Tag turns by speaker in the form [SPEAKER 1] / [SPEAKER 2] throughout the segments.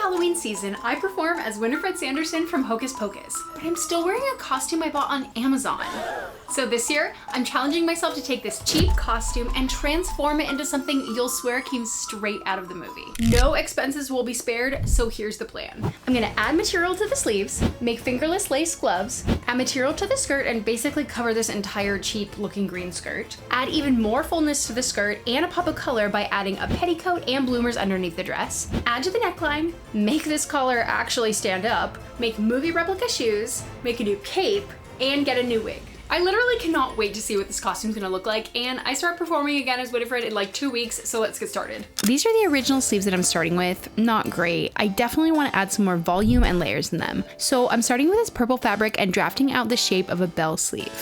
[SPEAKER 1] Halloween season, I perform as Winifred Sanderson from Hocus Pocus, but I'm still wearing a costume I bought on Amazon. So this year, I'm challenging myself to take this cheap costume and transform it into something you'll swear came straight out of the movie. No expenses will be spared, so here's the plan. I'm gonna add material to the sleeves, make fingerless lace gloves, add material to the skirt and basically cover this entire cheap looking green skirt. Add even more fullness to the skirt and a pop of color by adding a petticoat and bloomers underneath the dress. Add to the neckline, make this collar actually stand up, make movie replica shoes, make a new cape, and get a new wig. I literally cannot wait to see what this costume's gonna look like, and I start performing again as Winifred in like 2 weeks, so let's get started. These are the original sleeves that I'm starting with. Not great. I definitely want to add some more volume and layers in them. So I'm starting with this purple fabric and drafting out the shape of a bell sleeve.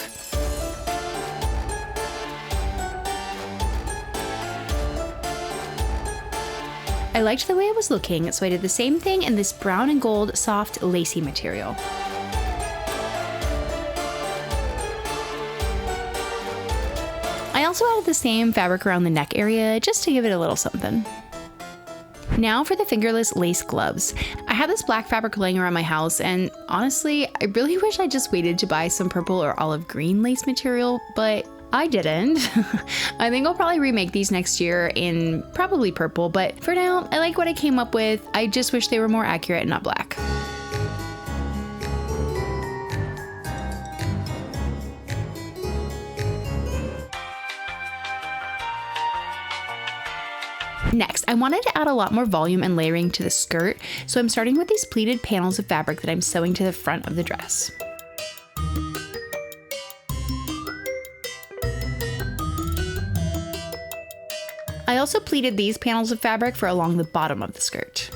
[SPEAKER 1] I liked the way it was looking, so I did the same thing in this brown and gold soft lacy material. I also added the same fabric around the neck area just to give it a little something. Now for the fingerless lace gloves. I had this black fabric laying around my house, and honestly, I really wish I just waited to buy some purple or olive green lace material, but I didn't. I think I'll probably remake these next year in probably purple, but for now, I like what I came up with. I just wish they were more accurate and not black. Next, I wanted to add a lot more volume and layering to the skirt, so I'm starting with these pleated panels of fabric that I'm sewing to the front of the dress. I also pleated these panels of fabric for along the bottom of the skirt.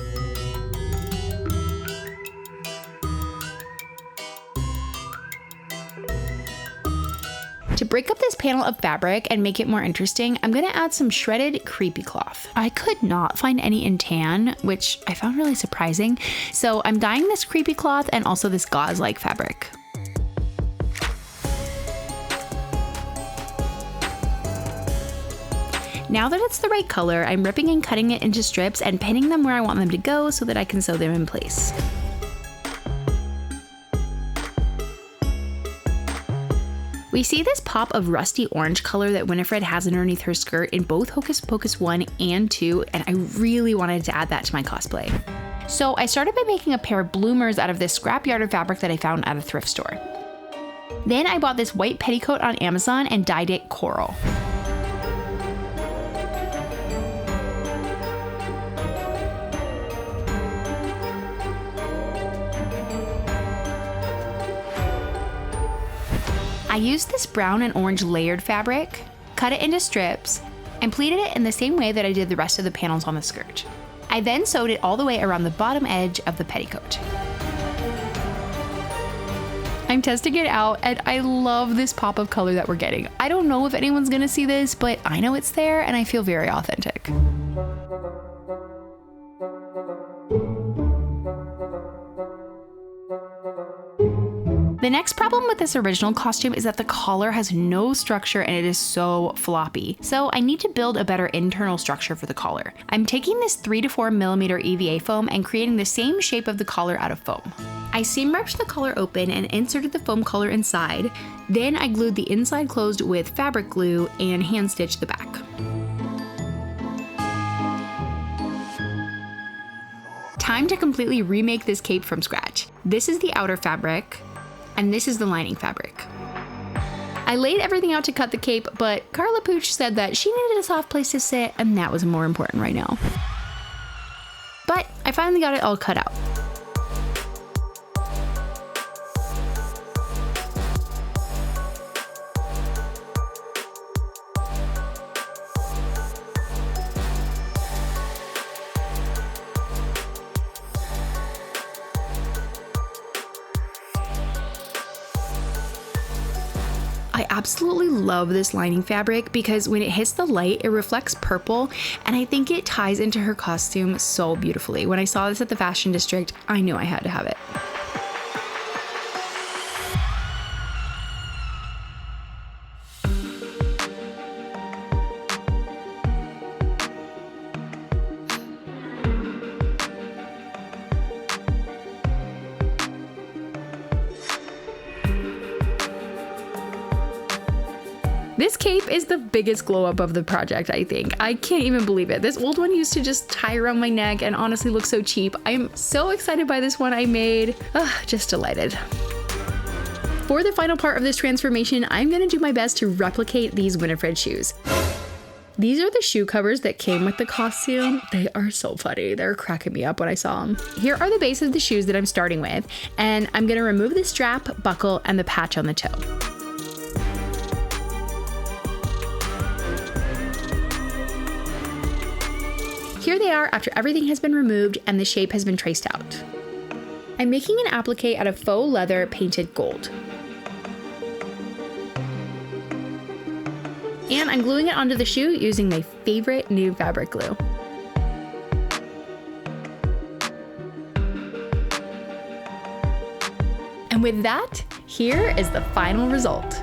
[SPEAKER 1] To break up this panel of fabric and make it more interesting, I'm gonna add some shredded creepy cloth. I could not find any in tan, which I found really surprising, so I'm dyeing this creepy cloth and also this gauze-like fabric. Now that it's the right color, I'm ripping and cutting it into strips and pinning them where I want them to go so that I can sew them in place. We see this pop of rusty orange color that Winifred has underneath her skirt in both Hocus Pocus 1 and 2, and I really wanted to add that to my cosplay. So I started by making a pair of bloomers out of this scrapyard of fabric that I found at a thrift store. Then I bought this white petticoat on Amazon and dyed it coral. I used this brown and orange layered fabric, cut it into strips, and pleated it in the same way that I did the rest of the panels on the skirt. I then sewed it all the way around the bottom edge of the petticoat. I'm testing it out, and I love this pop of color that we're getting. I don't know if anyone's gonna see this, but I know it's there, and I feel very authentic. The next problem with this original costume is that the collar has no structure and it is so floppy. So I need to build a better internal structure for the collar. I'm taking this 3 to 4 millimeter EVA foam and creating the same shape of the collar out of foam. I seam wrapped the collar open and inserted the foam collar inside. Then I glued the inside closed with fabric glue and hand stitched the back. Time to completely remake this cape from scratch. This is the outer fabric, and this is the lining fabric. I laid everything out to cut the cape, but Carla Pooch said that she needed a soft place to sit, and that was more important right now. But I finally got it all cut out. I absolutely love this lining fabric because when it hits the light, it reflects purple, and I think it ties into her costume so beautifully. When I saw this at the fashion district, I knew I had to have it. This cape is the biggest glow up of the project, I think. I can't even believe it. This old one used to just tie around my neck and honestly look so cheap. I'm so excited by this one I made. Just delighted. For the final part of this transformation, I'm gonna do my best to replicate these Winifred shoes. These are the shoe covers that came with the costume. They are so funny. They're cracking me up when I saw them. Here are the base of the shoes that I'm starting with, and I'm gonna remove the strap, buckle, and the patch on the toe. Here they are after everything has been removed and the shape has been traced out. I'm making an applique out of faux leather painted gold. And I'm gluing it onto the shoe using my favorite new fabric glue. And with that, here is the final result.